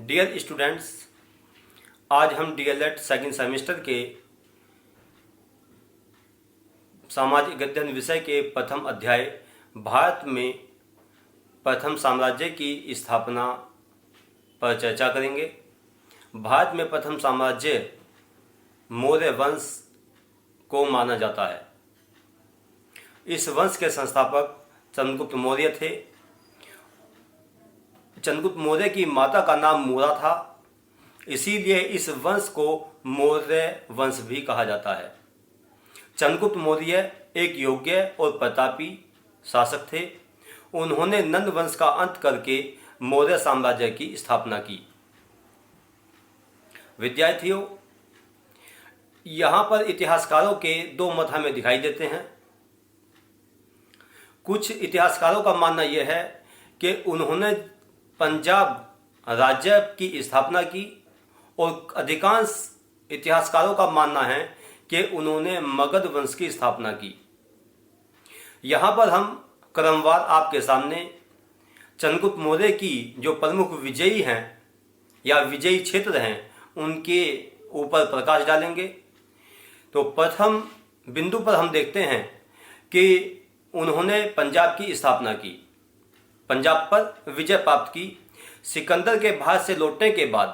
Dear students, आज हम DElEd second semester के सामाजिक अध्ययन विषय के प्रथम अध्याय भारत में प्रथम साम्राज्य की स्थापना पर चर्चा करेंगे। भारत में प्रथम साम्राज्य मौर्य वंश को माना जाता है। इस वंश के संस्थापक चंद्रगुप्त मौर्य थे। चंद्रगुप्त मौर्य की माता का नाम मूरा था, इसीलिए इस वंश को मौर्य वंश भी कहा जाता है। चंद्रगुप्त मौर्य एक योग्य और प्रतापी शासक थे। उन्होंने नंद वंश का अंत करके मौर्य साम्राज्य की स्थापना की। विद्यार्थियों, यहाँ पर इतिहासकारों के दो मत हमें दिखाई देते हैं। कुछ इतिहासकारों का मानना यह है कि उन्होंने पंजाब राज्य की स्थापना की और अधिकांश इतिहासकारों का मानना है कि उन्होंने मगध वंश की स्थापना की। यहाँ पर हम क्रमवार आपके सामने चंद्रगुप्त मौर्य की जो प्रमुख विजयी हैं या विजयी क्षेत्र हैं उनके ऊपर प्रकाश डालेंगे। तो प्रथम बिंदु पर हम देखते हैं कि उन्होंने पंजाब की स्थापना की, पंजाब पर विजय प्राप्त की। सिकंदर के भारत से लौटने के बाद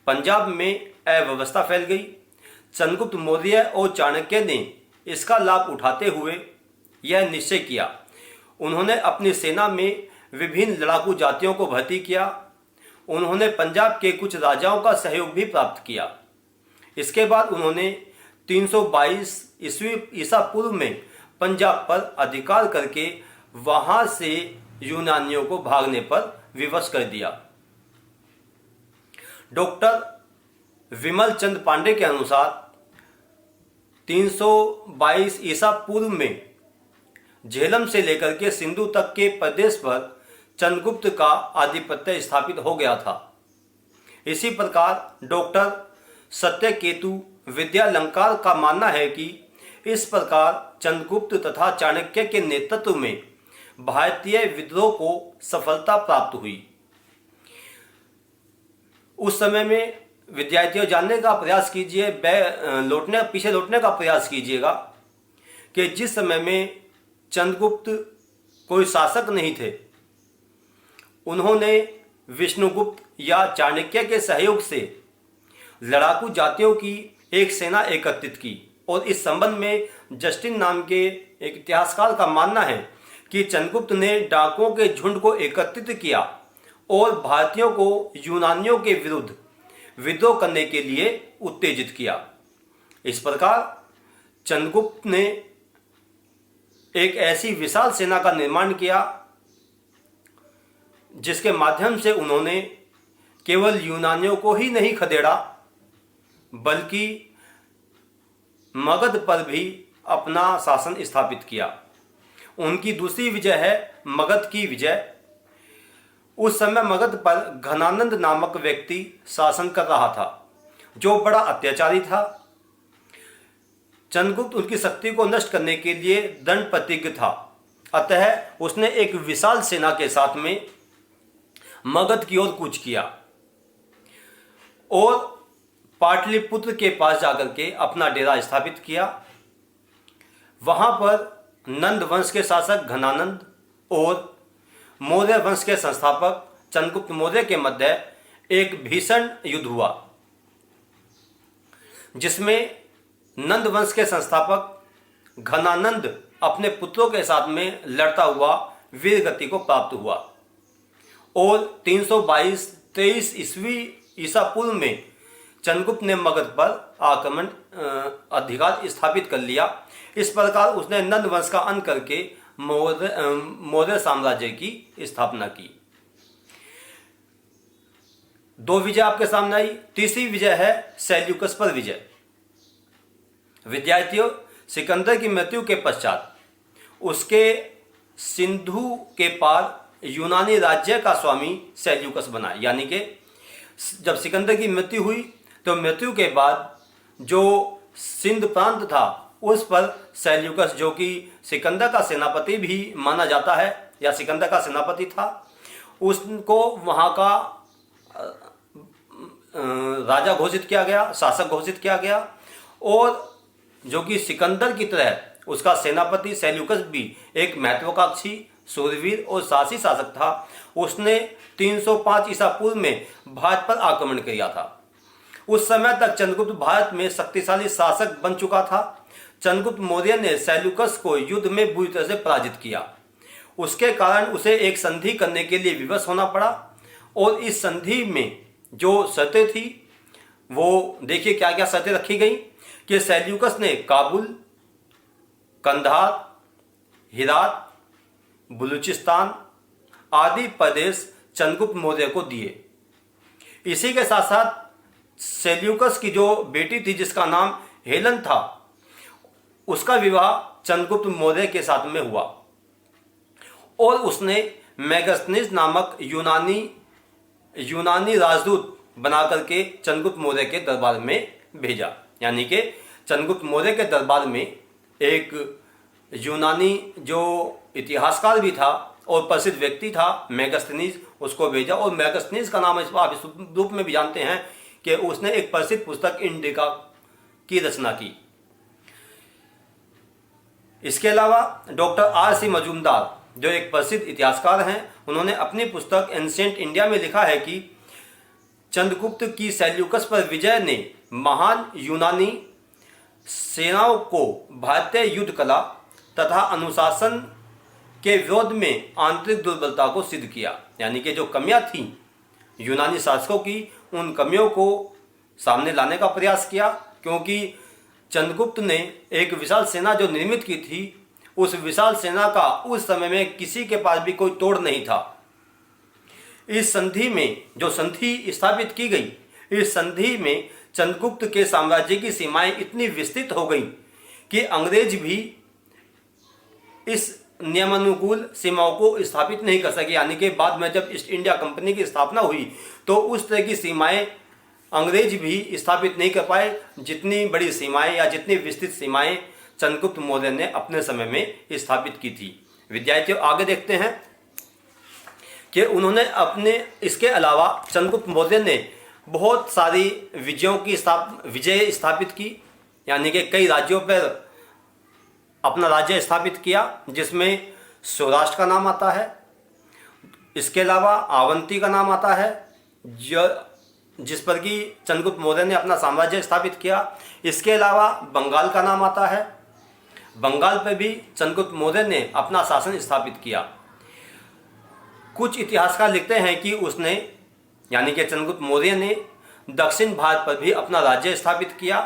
पंजाब में अव्यवस्था फैल गई। चंद्रगुप्त मौर्य और चाणक्य ने इसका लाभ उठाते हुए यह निश्चय किया। उन्होंने अपनी सेना में विभिन्न लड़ाकू जातियों को भर्ती किया। उन्होंने पंजाब के कुछ राजाओं का सहयोग भी प्राप्त किया। इसके बाद उन्होंने 322 ईसा पूर्व में पंजाब पर अधिकार करके वहां से यूनानियों को भागने पर विवश कर दिया। डॉक्टर विमल चंद पांडे के अनुसार 322 ईसा पूर्व में झेलम से लेकर के सिंधु तक के प्रदेश पर चंद्रगुप्त का आधिपत्य स्थापित हो गया था। इसी प्रकार डॉक्टर सत्यकेतु विद्यालंकार का मानना है कि इस प्रकार चंद्रगुप्त तथा चाणक्य के नेतृत्व में भारतीय विद्रोह को सफलता प्राप्त हुई। उस समय में विद्यार्थियों जानने का प्रयास कीजिए, पीछे लौटने का प्रयास कीजिएगा कि जिस समय में चंद्रगुप्त कोई शासक नहीं थे, उन्होंने विष्णुगुप्त या चाणक्य के सहयोग से लड़ाकू जातियों की एक सेना एकत्रित की। और इस संबंध में जस्टिन नाम के एक इतिहासकार का मानना है कि चंद्रगुप्त ने डाकुओं के झुंड को एकत्रित किया और भारतीयों को यूनानियों के विरुद्ध विद्रोह करने के लिए उत्तेजित किया। इस प्रकार चंद्रगुप्त ने एक ऐसी विशाल सेना का निर्माण किया जिसके माध्यम से उन्होंने केवल यूनानियों को ही नहीं खदेड़ा बल्कि मगध पर भी अपना शासन स्थापित किया। उनकी दूसरी विजय है मगध की विजय। उस समय मगध पर घनानंद नामक व्यक्ति शासन कर रहा था, जो बड़ा अत्याचारी था। चंद्रगुप्त उनकी शक्ति को नष्ट करने के लिए दृढ़ प्रतिज्ञ था। अतः उसने एक विशाल सेना के साथ में मगध की ओर कूच किया और पाटलिपुत्र के पास जाकर के अपना डेरा स्थापित किया। वहां पर नंद वंश के शासक घनानंद और मौर्य वंश के संस्थापक चंद्रगुप्त मौर्य के मध्य एक भीषण युद्ध हुआ, जिसमें नंद वंश के संस्थापक घनानंद अपने पुत्रों के साथ में लड़ता हुआ वीर गति को प्राप्त हुआ और 322-23 ईसा पूर्व में चंद्रगुप्त ने मगध पर आक्रमण अधिकार स्थापित कर लिया। इस प्रकार उसने नंद वंश का अंत करके मौर्य साम्राज्य की स्थापना की। दो विजय आपके सामने आई। तीसरी विजय है सेल्यूकस पर विजय। विद्यार्थियों, सिकंदर की मृत्यु के पश्चात उसके सिंधु के पार यूनानी राज्य का स्वामी सेल्यूकस बना। यानी कि जब सिकंदर की मृत्यु हुई तो मृत्यु के बाद जो सिंध प्रांत था उस पर सेल्यूकस, जो कि सिकंदर का सेनापति भी माना जाता है या सिकंदर का सेनापति था, उसको वहाँ का राजा घोषित किया गया, शासक घोषित किया गया। और जो कि सिकंदर की तरह उसका सेनापति सेल्यूकस भी एक महत्वाकांक्षी, शूरवीर और साहसी शासक था। उसने 305 ईसा पूर्व में भारत पर आक्रमण किया था। उस समय तक चंद्रगुप्त भारत में शक्तिशाली शासक बन चुका था। चंद्रगुप्त मौर्य ने सेल्यूकस को युद्ध में बुरी तरह से पराजित किया। उसके कारण उसे एक संधि करने के लिए विवश होना पड़ा। और इस संधि में जो शर्तें थी वो देखिए क्या क्या शर्तें रखी गई कि सेल्यूकस ने काबुल, कंधार, हिरात, बलूचिस्तान आदि प्रदेश चंद्रगुप्त मौर्य को दिए। इसी के साथ साथ सेल्यूकस की जो बेटी थी जिसका नाम हेलन था, उसका विवाह चंद्रगुप्त मौर्य के साथ में हुआ। और उसने मेगास्थनीज नामक यूनानी राजदूत बना करके चंद्रगुप्त मौर्य के दरबार में भेजा। यानी कि चंद्रगुप्त मौर्य के दरबार में एक यूनानी जो इतिहासकार भी था और प्रसिद्ध व्यक्ति था मेगास्थनीज, उसको भेजा। और मेगास्थनीज का नाम आप इस रूप में भी जानते हैं कि उसने एक प्रसिद्ध पुस्तक इंडिका की रचना की। इसके अलावा डॉक्टर R.C. मजूमदार जो एक प्रसिद्ध इतिहासकार हैं, उन्होंने अपनी पुस्तक एंशिएंट इंडिया में लिखा है कि चंद्रगुप्त की सेल्यूकस पर विजय ने महान यूनानी सेनाओं को भारतीय युद्ध कला तथा अनुशासन के विरोध में आंतरिक दुर्बलता को सिद्ध किया। यानी कि जो कमियां थीं यूनानी शासकों की, उन कमियों को सामने लाने का प्रयास किया। क्योंकि चंद्रगुप्त ने एक विशाल सेना जो निर्मित की थी, उस विशाल सेना का उस समय में किसी के पास भी कोई तोड़ नहीं था। इस संधि में जो संधि स्थापित की गई, इस संधि में चंद्रगुप्त के साम्राज्य की सीमाएं इतनी विस्तृत हो गई कि अंग्रेज भी इस नियमानुकूल सीमाओं को स्थापित नहीं कर सके। यानी कि बाद में जब ईस्ट इंडिया कंपनी की स्थापना हुई तो उस तरह की सीमाएं अंग्रेज भी स्थापित नहीं कर पाए, जितनी बड़ी सीमाएं या जितनी विस्तृत सीमाएं चंद्रगुप्त मौर्य ने अपने समय में स्थापित की थी। विद्यार्थियों, आगे देखते हैं कि उन्होंने अपने इसके अलावा चंद्रगुप्त मौर्य ने बहुत सारी विजय स्थापित की। यानी कि कई राज्यों पर अपना राज्य स्थापित किया, जिसमें सौराष्ट्र का नाम आता है। इसके अलावा अवंती का नाम आता है जिस पर कि चंद्रगुप्त मौर्य ने अपना साम्राज्य स्थापित किया। इसके अलावा बंगाल का नाम आता है। बंगाल पर भी चंद्रगुप्त मौर्य ने अपना शासन स्थापित किया। कुछ इतिहासकार लिखते हैं कि उसने यानी कि चंद्रगुप्त मौर्य ने दक्षिण भारत पर भी अपना राज्य स्थापित किया।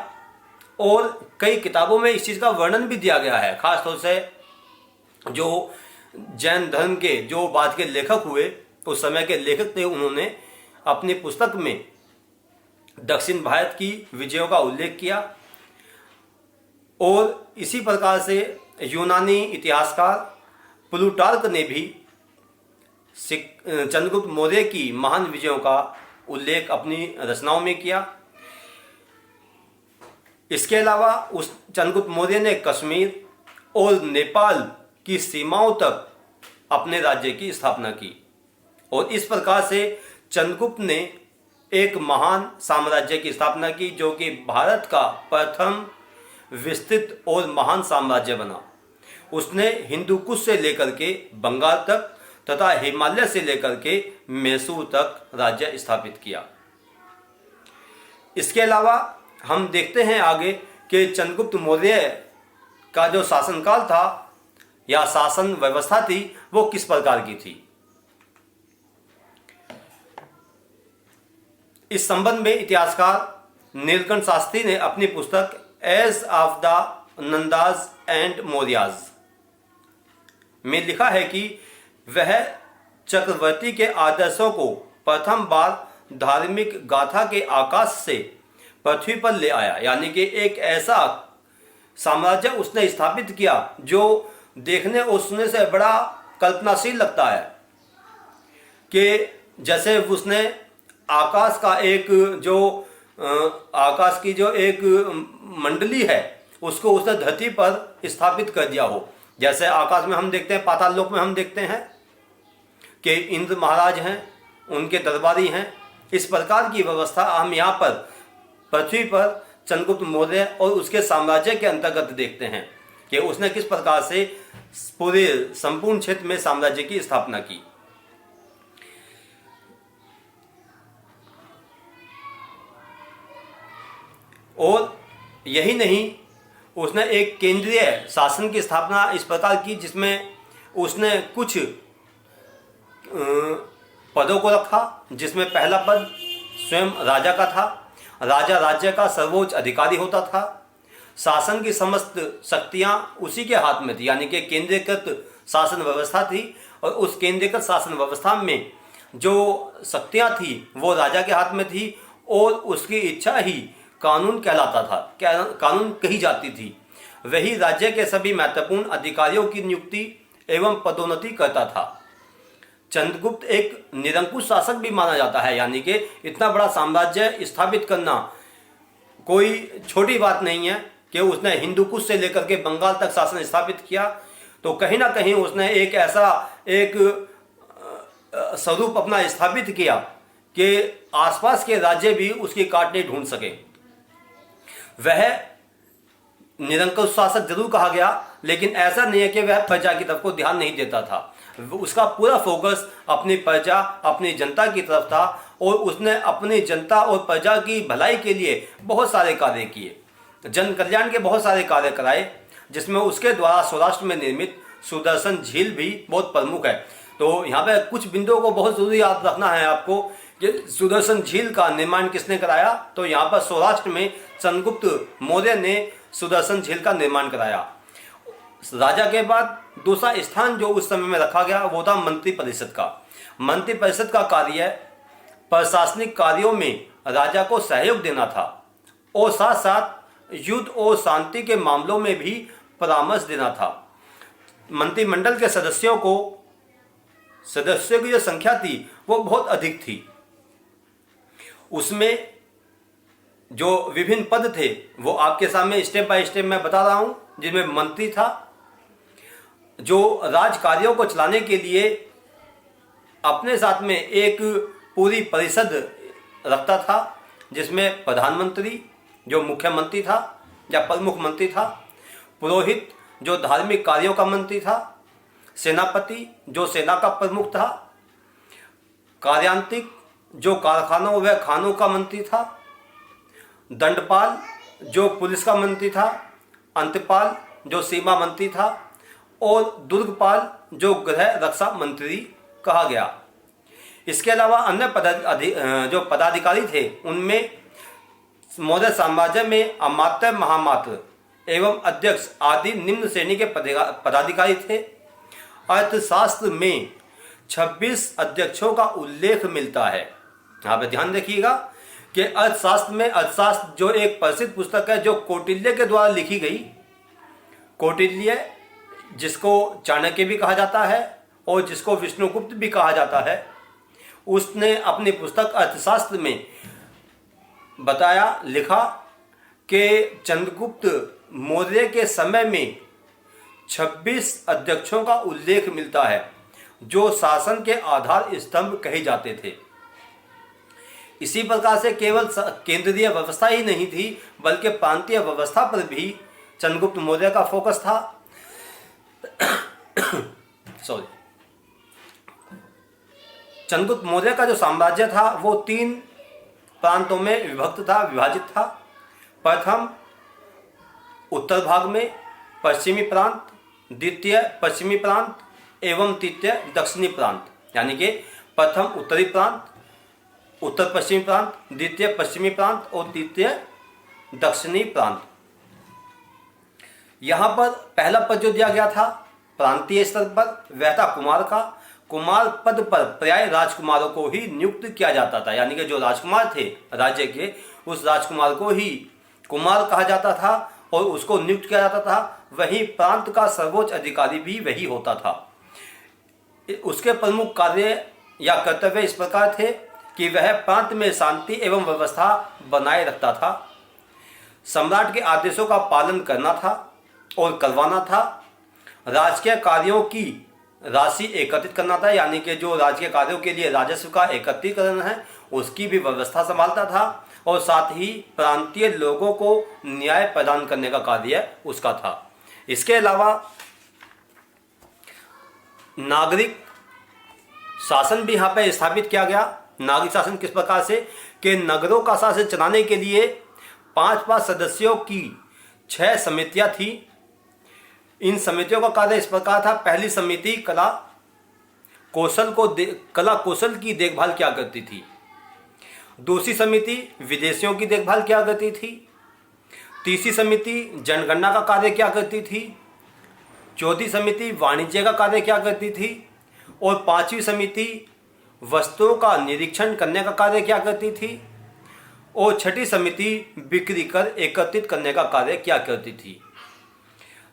और कई किताबों में इस चीज़ का वर्णन भी दिया गया है। खासतौर से जो जैन धर्म के जो बाद के लेखक हुए, उस समय के लेखक थे, उन्होंने अपनी पुस्तक में दक्षिण भारत की विजयों का उल्लेख किया। और इसी प्रकार से यूनानी इतिहासकार प्लूटार्क ने भी चंद्रगुप्त मौर्य की महान विजयों का उल्लेख अपनी रचनाओं में किया। इसके अलावा उस चंद्रगुप्त मौर्य ने कश्मीर और नेपाल की सीमाओं तक अपने राज्य की स्थापना की। और इस प्रकार से चंद्रगुप्त ने एक महान साम्राज्य की स्थापना की, जो कि भारत का प्रथम विस्तृत और महान साम्राज्य बना। उसने हिंदू कुश से लेकर के बंगाल तक तथा हिमालय से लेकर के मैसूर तक राज्य स्थापित किया। इसके अलावा हम देखते हैं आगे कि चंद्रगुप्त मौर्य का जो शासनकाल था या शासन व्यवस्था थी, वो किस प्रकार की थी। इस संबंध में इतिहासकार नीलकंठ शास्त्री ने अपनी पुस्तक age of the Nandas and Mauryas में लिखा है कि वह चक्रवर्ती के आदर्शों को प्रथम बार धार्मिक गाथा के आकाश से पृथ्वी पर ले आया। यानी कि एक ऐसा साम्राज्य उसने स्थापित किया जो देखने और सुनने से बड़ा कल्पनाशील लगता है, कि जैसे उसने आकाश का एक जो आकाश की जो एक मंडली है उसको उसने धरती पर स्थापित कर दिया हो। जैसे आकाश में हम देखते हैं, पाताल लोक में हम देखते हैं कि इंद्र महाराज हैं, उनके दरबारी हैं, इस प्रकार की व्यवस्था हम यहाँ पर पृथ्वी पर चंद्रगुप्त मौर्य और उसके साम्राज्य के अंतर्गत देखते हैं कि उसने किस प्रकार से पूरे संपूर्ण क्षेत्र में साम्राज्य की स्थापना की। और यही नहीं, उसने एक केंद्रीय शासन की स्थापना इस प्रकार की जिसमें उसने कुछ पदों को रखा, जिसमें पहला पद स्वयं राजा का था। राजा राज्य का सर्वोच्च अधिकारी होता था। शासन की समस्त शक्तियां उसी के हाथ में थी, यानी कि केंद्रीकृत शासन व्यवस्था थी। और उस केंद्रीकृत शासन व्यवस्था में जो शक्तियां थी वो राजा के हाथ में थी और उसकी इच्छा ही कानून कहलाता था, कानून कही जाती थी। वही राज्य के सभी महत्वपूर्ण अधिकारियों की नियुक्ति एवं पदोन्नति करता था। चंद्रगुप्त एक निरंकुश शासक भी माना जाता है, यानी कि इतना बड़ा साम्राज्य स्थापित करना कोई छोटी बात नहीं है कि उसने हिंदू कुश से लेकर के बंगाल तक शासन स्थापित किया। तो कहीं ना कहीं उसने एक ऐसा एक स्वरूप अपना स्थापित किया कि आसपास के राज्य भी उसकी काटने ढूंढ सके। वह निरंकुश शासक जरूर कहा गया, लेकिन ऐसा नहीं है कि वह प्रजा की तरफ को ध्यान नहीं देता था। उसका पूरा फोकस अपनी प्रजा, अपनी जनता की तरफ था और उसने अपनी जनता और प्रजा की भलाई के लिए बहुत सारे कार्य किए, जन कल्याण के बहुत सारे कार्य कराए, जिसमें उसके द्वारा सौराष्ट्र में निर्मित सुदर्शन झील भी बहुत प्रमुख है। तो यहाँ पे कुछ बिंदुओं को बहुत जरूरी याद रखना है आपको कि सुदर्शन झील का निर्माण किसने कराया। तो यहाँ पर सौराष्ट्र में चंद्रगुप्त मौर्य ने सुदर्शन झील का निर्माण कराया। राजा के बाद दूसरा स्थान जो उस समय में रखा गया वो था मंत्री परिषद का। मंत्री परिषद का कार्य प्रशासनिक कार्यों में राजा को सहयोग देना था और साथ साथ युद्ध और शांति के मामलों में भी परामर्श देना था। मंत्रिमंडल के सदस्यों की जो संख्या थी वो बहुत अधिक थी। उसमें जो विभिन्न पद थे वो आपके सामने स्टेप बाय स्टेप मैं बता रहा हूं, जिसमें मंत्री था जो राज कार्यों को चलाने के लिए अपने साथ में एक पूरी परिषद रखता था, जिसमें प्रधानमंत्री जो मुख्यमंत्री था या प्रमुख मंत्री था, पुरोहित जो धार्मिक कार्यों का मंत्री था, सेनापति जो सेना का प्रमुख था, कार्यांतिक जो कारखानों व खानों का मंत्री था, दंडपाल जो पुलिस का मंत्री था, अंतपाल जो सीमा मंत्री था और दुर्गपाल जो गृह रक्षा मंत्री कहा गया। इसके अलावा अन्य जो पदाधिकारी थे उनमें मौर्य साम्राज्य में अमात्य, महामात्र एवं अध्यक्ष आदि निम्न श्रेणी के पदाधिकारी थे। अर्थशास्त्र में 26 अध्यक्षों का उल्लेख मिलता है। यहाँ पे ध्यान रखिएगा कि अर्थशास्त्र जो एक प्रसिद्ध पुस्तक है जो कौटिल्य के द्वारा लिखी गई। कौटिल्य जिसको चाणक्य भी कहा जाता है और जिसको विष्णुगुप्त भी कहा जाता है, उसने अपनी पुस्तक अर्थशास्त्र में लिखा कि चंद्रगुप्त मौर्य के समय में 26 अध्यक्षों का उल्लेख मिलता है जो शासन के आधार स्तंभ कहे जाते थे। इसी प्रकार से केवल केंद्रीय व्यवस्था ही नहीं थी बल्कि प्रांतीय व्यवस्था पर भी चंद्रगुप्त मौर्य का फोकस था। चंद्रगुप्त मौर्य का जो साम्राज्य था वो 3 प्रांतों में विभाजित था। प्रथम उत्तर भाग में पश्चिमी प्रांत, द्वितीय पश्चिमी प्रांत एवं तृतीय दक्षिणी प्रांत, यानी कि प्रथम उत्तरी प्रांत, उत्तर पश्चिमी प्रांत, द्वितीय पश्चिमी प्रांत और तृतीय दक्षिणी प्रांत। यहाँ पर पहला पद जो दिया गया था प्रांतीय स्तर पर वह था कुमार का। कुमार पद पर प्राय राजकुमारों को ही नियुक्त किया जाता था, यानी कि जो राजकुमार थे राज्य के उस राजकुमार को ही कुमार कहा जाता था और उसको नियुक्त किया जाता था। वहीं प्रांत का सर्वोच्च अधिकारी भी वही होता था। उसके प्रमुख कार्य या कर्तव्य इस प्रकार थे कि वह प्रांत में शांति एवं व्यवस्था बनाए रखता था, सम्राट के आदेशों का पालन करना था और करवाना था, राजकीय कार्यों की राशि एकत्रित करना था, यानी कि जो राज्य के कार्यों के लिए राजस्व का एकत्रीकरण है उसकी भी व्यवस्था संभालता था, और साथ ही प्रांतीय लोगों को न्याय प्रदान करने का कार्य उसका था। इसके अलावा नागरिक शासन भी यहाँ पे स्थापित किया गया। नागरिक शासन किस प्रकार से कि नगरों का शासन चलाने के लिए 5-5 सदस्यों की 6 समितियां थी। इन समितियों का कार्य इस प्रकार था। पहली समिति कला कौशल की देखभाल क्या करती थी। दूसरी समिति विदेशियों की देखभाल क्या करती थी। तीसरी समिति जनगणना का कार्य क्या करती थी। चौथी समिति वाणिज्य का कार्य क्या करती थी। और 5वीं समिति वस्तुओं का निरीक्षण करने का कार्य क्या करती थी। और 6ठी समिति बिक्री कर एकत्रित करने का कार्य क्या करती थी।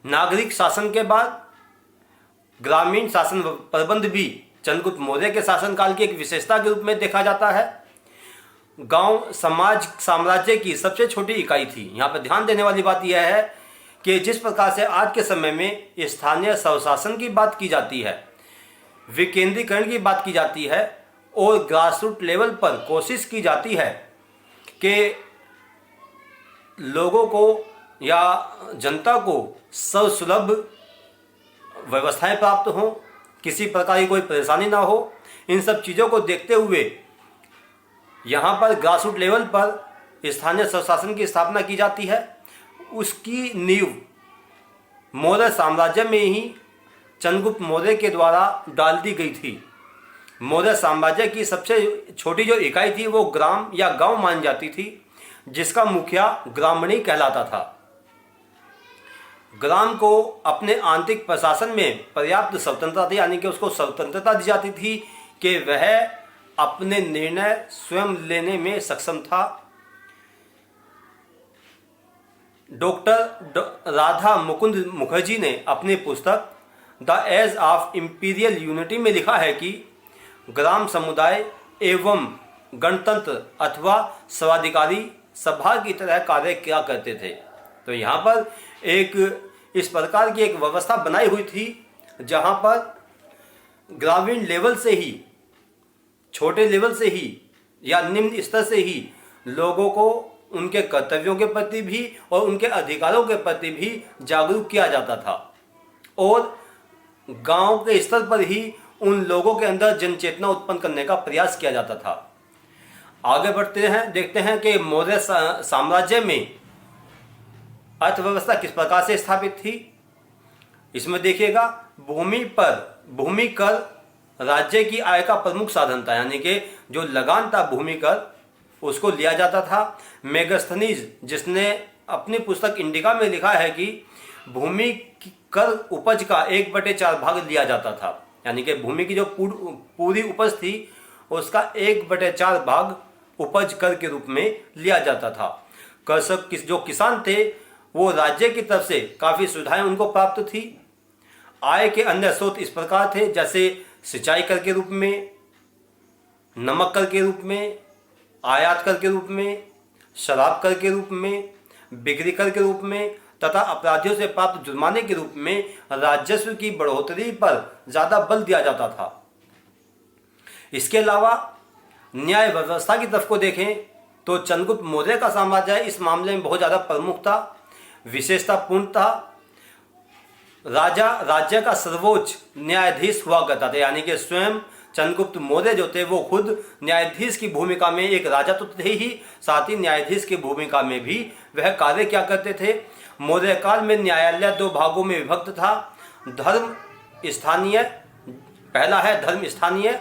नागरिक शासन के बाद ग्रामीण शासन प्रबंध भी चंद्रगुप्त मौर्य के शासनकाल की एक विशेषता के रूप में देखा जाता है। गांव समाज साम्राज्य की सबसे छोटी इकाई थी। यहाँ पर ध्यान देने वाली बात यह है कि जिस प्रकार से आज के समय में स्थानीय स्वशासन की बात की जाती है, विकेंद्रीकरण की बात की जाती है और ग्रासरूट लेवल पर कोशिश की जाती है कि लोगों को या जनता को सर्वसुलभ व्यवस्थाएं प्राप्त हों, किसी प्रकार की कोई परेशानी ना हो, इन सब चीज़ों को देखते हुए यहाँ पर ग्रासरूट लेवल पर स्थानीय स्वशासन की स्थापना की जाती है। उसकी नींव मौर्य साम्राज्य में ही चंद्रगुप्त मौर्य के द्वारा डाल दी गई थी। मौर्य साम्राज्य की सबसे छोटी जो इकाई थी वो ग्राम या गांव मानी जाती थी, जिसका मुखिया ग्रामणी कहलाता था। ग्राम को अपने आंतरिक प्रशासन में पर्याप्त स्वतंत्रता थी, यानी कि उसको स्वतंत्रता दी जाती थी कि वह अपने निर्णय स्वयं लेने में सक्षम था। डॉक्टर राधा मुकुंद मुखर्जी ने अपनी पुस्तक the age of imperial unity में लिखा है कि ग्राम समुदाय एवं गणतंत्र अथवा स्वाधिकारी सभा की तरह कार्य किया करते थे। तो यहाँ पर एक इस प्रकार की एक व्यवस्था बनाई हुई थी जहाँ पर ग्रामीण लेवल से ही, छोटे लेवल से ही या निम्न स्तर से ही लोगों को उनके कर्तव्यों के प्रति भी और उनके अधिकारों के प्रति भी जागरूक किया जाता था, और गांव के स्तर पर ही उन लोगों के अंदर जन चेतना उत्पन्न करने का प्रयास किया जाता था। आगे बढ़ते हैं, देखते हैं कि मौर्य साम्राज्य में अर्थव्यवस्था किस प्रकार से स्थापित थी। इसमें देखिएगा, भूमि कर राज्य की आय का प्रमुख साधन था, यानी कि जो लगान था भूमि कर उसको लिया जाता था। मेगास्थनीज जिसने अपनी पुस्तक इंडिका में लिखा है कि भूमि कर उपज का 1/4 भाग लिया जाता था, यानी कि भूमि की जो पूरी उपज थी उसका 1/4 भाग उपज कर के रूप में लिया जाता था। कृषक जो किसान थे वो राज्य की तरफ से काफ़ी सुविधाएं उनको प्राप्त थी। आय के अन्य स्रोत इस प्रकार थे, जैसे सिंचाई कर के रूप में, नमक कर के रूप में, आयात कर के रूप में, शराब कर के रूप में, बिक्री कर के रूप में तथा अपराधियों से प्राप्त जुर्माने के रूप में राजस्व की बढ़ोतरी पर ज़्यादा बल दिया जाता था। इसके अलावा न्याय व्यवस्था की तरफ को देखें तो चंद्रगुप्त मौर्य का साम्राज्य इस मामले में बहुत ज़्यादा प्रमुख था, विशेषतापूर्ण था। राजा राज्य का सर्वोच्च न्यायाधीश हुआ करता था, यानी कि स्वयं चंद्रगुप्त मौर्य जो थे वो खुद न्यायाधीश की भूमिका में, एक राजा तो थे ही, साथ ही न्यायाधीश की भूमिका में भी वह कार्य क्या करते थे। मौर्य काल में न्यायालय 2 भागों में विभक्त था। धर्म स्थानीय, पहला है धर्म स्थानीय,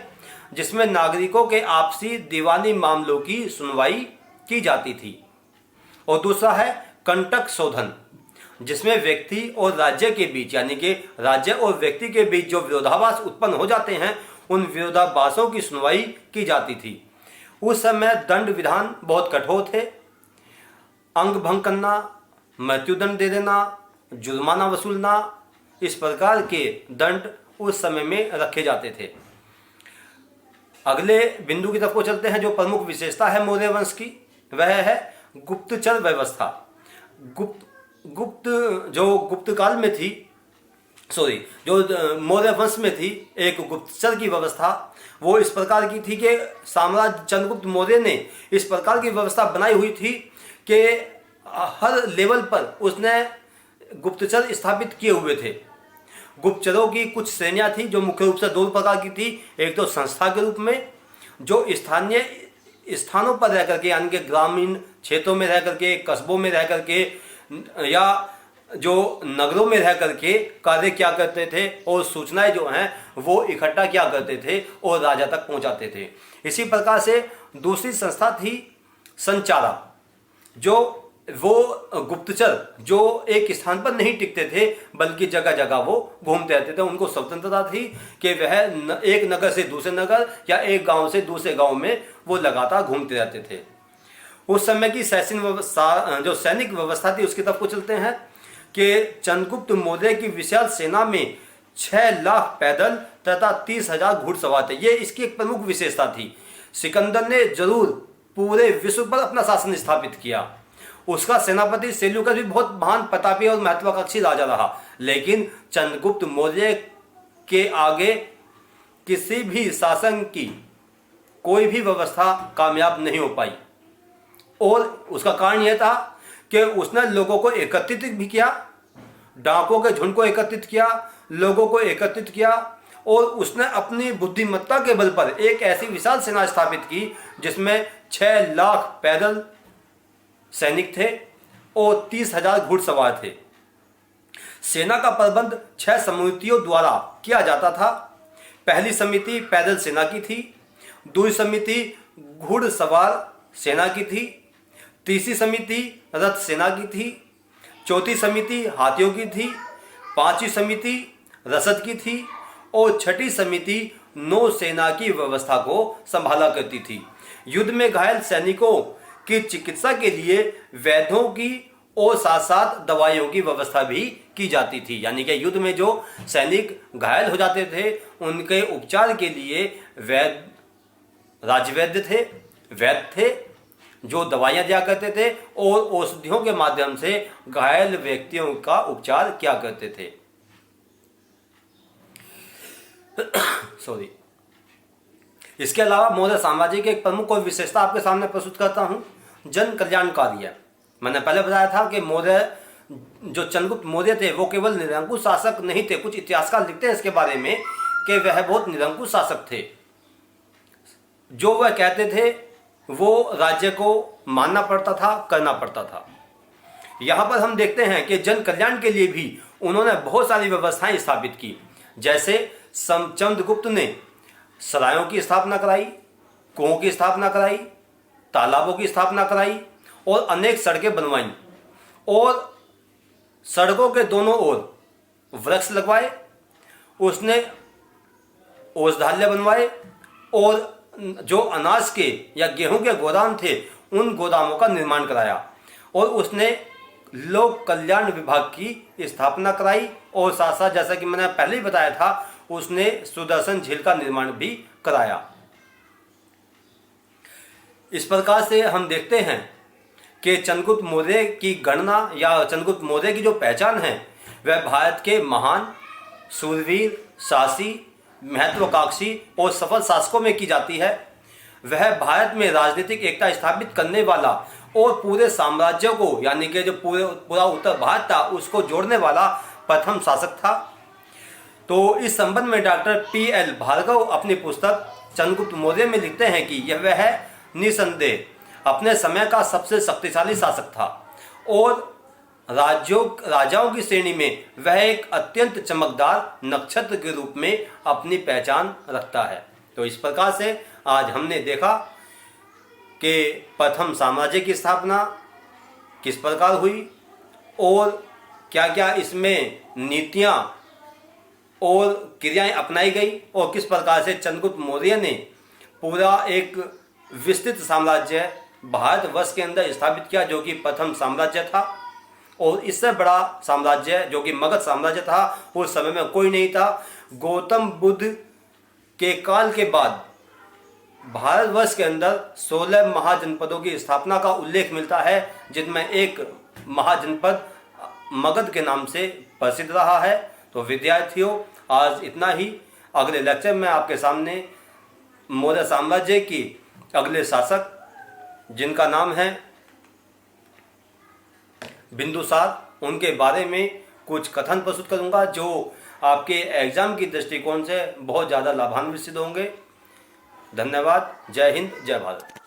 जिसमें नागरिकों के आपसी दीवानी मामलों की सुनवाई की जाती थी, और दूसरा है कंटक शोधन, जिसमें व्यक्ति और राज्य के बीच, यानी कि राज्य और व्यक्ति के बीच जो विरोधाभास उत्पन्न हो जाते हैं उन विरोधाभासों की सुनवाई की जाती थी। उस समय दंड विधान बहुत कठोर थे। अंग भंग करना, मृत्युदंड दे देना, जुर्माना वसूलना, इस प्रकार के दंड उस समय में रखे जाते थे। अगले बिंदु की तरफ को चलते हैं। जो प्रमुख विशेषता है मौर्य वंश की वह है गुप्तचर व्यवस्था। गुप्त काल में थी जो मौर्य वंश में थी एक गुप्तचर की व्यवस्था, वो इस प्रकार की थी कि साम्राज्य चंद्रगुप्त मौर्य ने इस प्रकार की व्यवस्था बनाई हुई थी कि हर लेवल पर उसने गुप्तचर स्थापित किए हुए थे। गुप्तचरों की कुछ श्रेणियां थी जो मुख्य रूप से दो प्रकार की थी। एक तो संस्था के रूप में, जो स्थानीय स्थानों पर रह करके, यानी कि ग्रामीण क्षेत्रों में रह करके, कस्बों में रह करके या जो नगरों में रह करके कार्य क्या करते थे और सूचनाएं जो हैं वो इकट्ठा क्या करते थे और राजा तक पहुंचाते थे। इसी प्रकार से दूसरी संस्था थी संचारा, जो वो गुप्तचर जो एक स्थान पर नहीं टिकते थे बल्कि जगह जगह वो घूमते रहते थे। उनको स्वतंत्रता थी कि वह एक नगर से दूसरे नगर या एक गांव से दूसरे गांव में वो लगातार घूमते रहते थे। उस समय की जो सैनिक व्यवस्था थी उसकी तरफ को चलते हैं कि चंद्रगुप्त मौर्य की विशाल सेना में 6 लाख पैदल तथा 30,000 घुड़सवार थे। ये इसकी एक प्रमुख विशेषता थी। सिकंदर ने जरूर पूरे विश्व पर अपना शासन स्थापित किया। उसका सेनापति सेल्यूकस भी बहुत महान, प्रतापी और महत्वाकांक्षी राजा रहा, लेकिन चंद्रगुप्त मौर्य के आगे किसी भी शासन की कोई भी व्यवस्था कामयाब नहीं हो पाई। और उसका कारण यह था कि उसने लोगों को एकत्रित भी किया, डाकों के झुंड को एकत्रित किया, लोगों को एकत्रित किया और उसने अपनी बुद्धिमत्ता के बल पर एक ऐसी विशाल सेना स्थापित की जिसमें 6 लाख पैदल सैनिक थे और 30,000 घुड़सवार थे। सेना का प्रबंध 6 समितियों द्वारा किया जाता था। पहली समिति पैदल सेना की थी, दूसरी समिति घुड़सवार सेना की थी, तीसरी समिति रथ सेना की थी, चौथी समिति हाथियों की थी, पांचवी समिति रसद की थी और छठी समिति नौसेना की व्यवस्था को संभाला करती थी। युद्ध में घायल सैनिकों की चिकित्सा के लिए वैद्यों की और साथ साथ दवाइयों की व्यवस्था भी की जाती थी। यानी कि युद्ध में जो सैनिक घायल हो जाते थे उनके उपचार के लिए राजवैद्य वैद्य थे जो दवाइयां दिया करते थे और औषधियों के माध्यम से घायल व्यक्तियों का उपचार किया करते थे। इसके अलावा मौर्य साम्राज्य की एक प्रमुख और विशेषता आपके सामने प्रस्तुत करता हूं, जन कल्याणकारी। मैंने पहले बताया था कि मौर्य जो चंद्रगुप्त मौर्य थे वो केवल निरंकुश शासक नहीं थे। कुछ इतिहासकार लिखते हैं इसके बारे में कि वह बहुत निरंकुश शासक थे। जो वह कहते थे वो राज्य को मानना पड़ता था, करना पड़ता था। यहाँ पर हम देखते हैं कि जन कल्याण के लिए भी उन्होंने बहुत सारी व्यवस्थाएं स्थापित की। जैसे चंद्रगुप्त ने सरायों की स्थापना कराई, कुओं की स्थापना कराई, तालाबों की स्थापना कराई और अनेक सड़कें बनवाई और सड़कों के दोनों ओर वृक्ष लगवाए। उसने औषधालय बनवाए और जो अनाज के या गेहूं के गोदाम थे उन गोदामों का निर्माण कराया और उसने लोक कल्याण विभाग की स्थापना कराई और साथ साथ जैसा कि मैंने पहले ही बताया था उसने सुदर्शन झील का निर्माण भी कराया। इस प्रकार से हम देखते हैं कि चंद्रगुप्त मौर्य की गणना या चंद्रगुप्त मौर्य की जो पहचान है वह भारत के महान सूरवीर, साहसी, महत्वाकांक्षी और सफल शासकों में की जाती है। वह भारत में राजनीतिक एकता स्थापित करने वाला और पूरे साम्राज्य को यानी कि जो पूरा उत्तर भारत था उसको जोड़ने वाला प्रथम शासक था। तो इस संबंध में डॉक्टर P.L. भार्गव अपनी पुस्तक चंद्रगुप्त मौर्य में लिखते हैं कि यह वह निसंदेह अपने समय का सबसे शक्तिशाली शासक था और राजाओं की श्रेणी में वह एक अत्यंत चमकदार नक्षत्र के रूप में अपनी पहचान रखता है। तो इस प्रकार से आज हमने देखा कि प्रथम साम्राज्य की स्थापना किस प्रकार हुई और क्या क्या इसमें नीतियां और क्रियाएं अपनाई गई और किस प्रकार से चंद्रगुप्त मौर्य ने पूरा एक विस्तृत साम्राज्य भारतवर्ष के अंदर स्थापित किया जो कि प्रथम साम्राज्य था। और इससे बड़ा साम्राज्य जो कि मगध साम्राज्य था उस समय में कोई नहीं था। गौतम बुद्ध के काल के बाद भारतवर्ष के अंदर 16 महाजनपदों की स्थापना का उल्लेख मिलता है जिनमें एक महाजनपद मगध के नाम से प्रसिद्ध रहा है। तो विद्यार्थियों, आज इतना ही। अगले लेक्चर में आपके सामने मौर्य साम्राज्य की अगले शासक, जिनका नाम है बिंदुसार, उनके बारे में कुछ कथन प्रस्तुत करूंगा जो आपके एग्जाम की दृष्टिकोण से बहुत ज़्यादा लाभान्वित सिद्ध होंगे। धन्यवाद। जय हिंद, जय भारत।